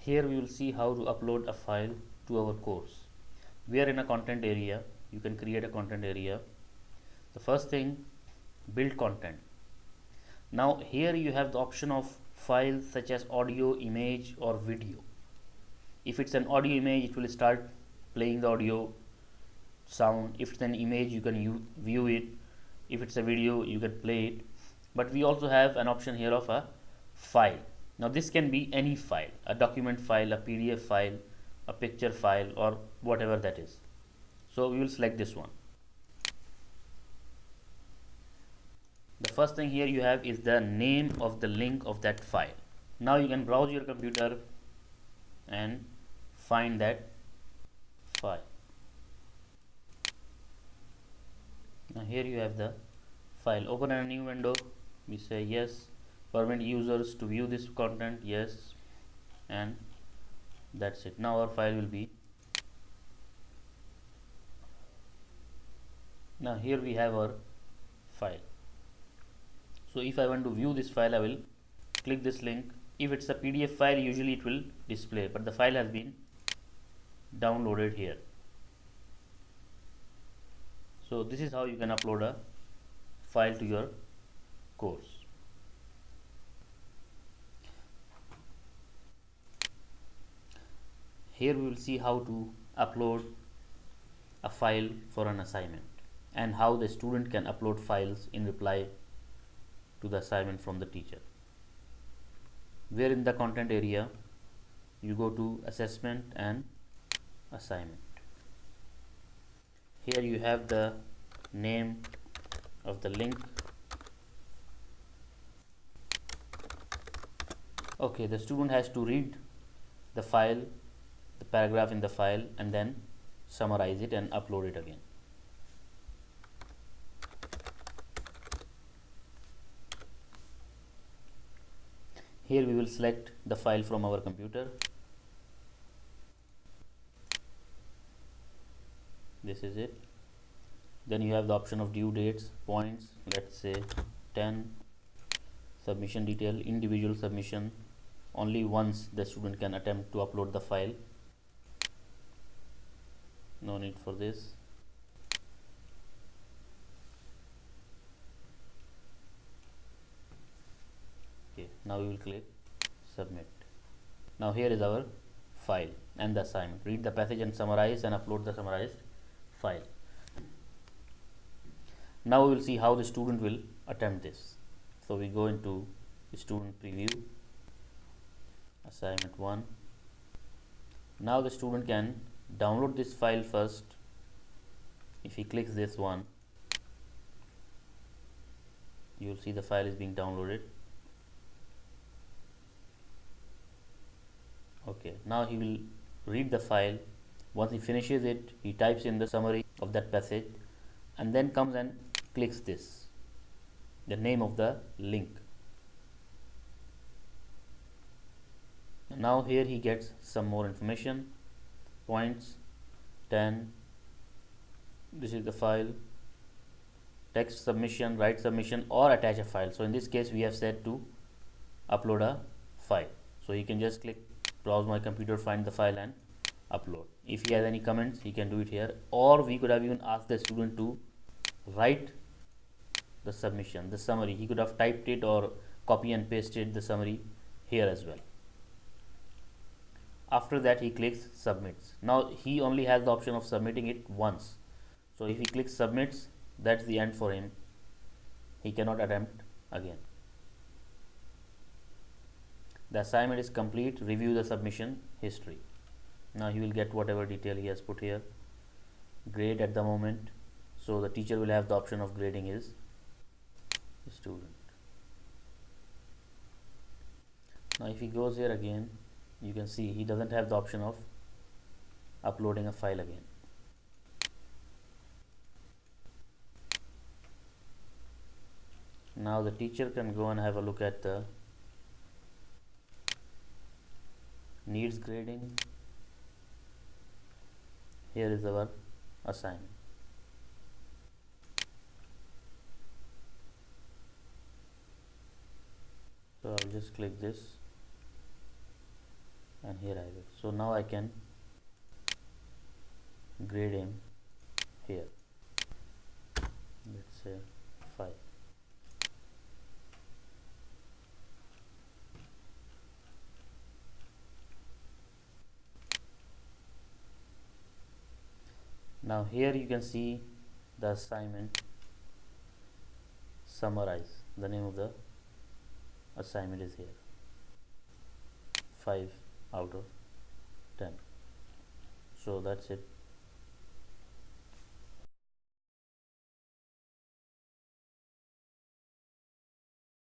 Here we will see how to upload a file to our course. We are in a content area. You can create a content area. The first thing, build content. Now here you have the option of files such as audio, image or video. If it's an audio image, it will start playing the audio sound. If it's an image, you can view it. If it's a video, you can play it. But we also have an option here of a file. Now this can be any file, a document file, a PDF file, a picture file or whatever that is. So we will select this one. The first thing here you have is the name of the link of that file. Now you can browse your computer and find that file. Now here you have the file. Open a new window. We say yes. Permit users to view this content, yes, and that's it. Now our file will be. Now here we have our file. So if I want to view this file, I will click this link. If it's a PDF file, usually it will display, but the file has been downloaded here. So this is how you can upload a file to your course. Here we will see how to upload a file for an assignment and how the student can upload files in reply to the assignment from the teacher. Where in the content area you go to assessment and assignment. Here you have the name of the link. Okay, the student has to read the file, the paragraph in the file, and then summarize it and upload it again. Here we will select the file from our computer. This is it. Then you have the option of due dates, points, let's say 10, submission detail, individual submission. Only once the student can attempt to upload the file. No need for this. Okay, now we will click submit. Now here is our file and the assignment. Read the passage and summarize and upload the summarized file. Now we will see how the student will attempt this. So we go into student preview, assignment 1. Now the student can download this file first. If he clicks this one, you will see the file is being downloaded. Okay, now he will read the file. Once he finishes it, he types in the summary of that passage and then comes and clicks this, the name of the link. Now here he gets some more information. Points 10. This is the file. Text submission, write submission or attach a file. So in this case we have said to upload a file. So he can just click browse my computer, find the file and upload. If he has any comments, he can do it here, or we could have even asked the student to write the submission, the summary. He could have typed it or copy and pasted the summary here as well. After that he clicks submits. Now he only has the option of submitting it once. So if he clicks submits, that's the end for him. He cannot attempt again. The assignment is complete. Review the submission history. Now he will get whatever detail he has put here. Grade at the moment. So the teacher will have the option of grading his student. Now if he goes here again, you can see he doesn't have the option of uploading a file again. Now the teacher can go and have a look at the needs grading. Here is our assignment. So I'll just click this. and here I will. So now I can grade him here, let's say 5. Now here you can see the assignment summarize. The name of the assignment is here, 5 out of 10. So that's it.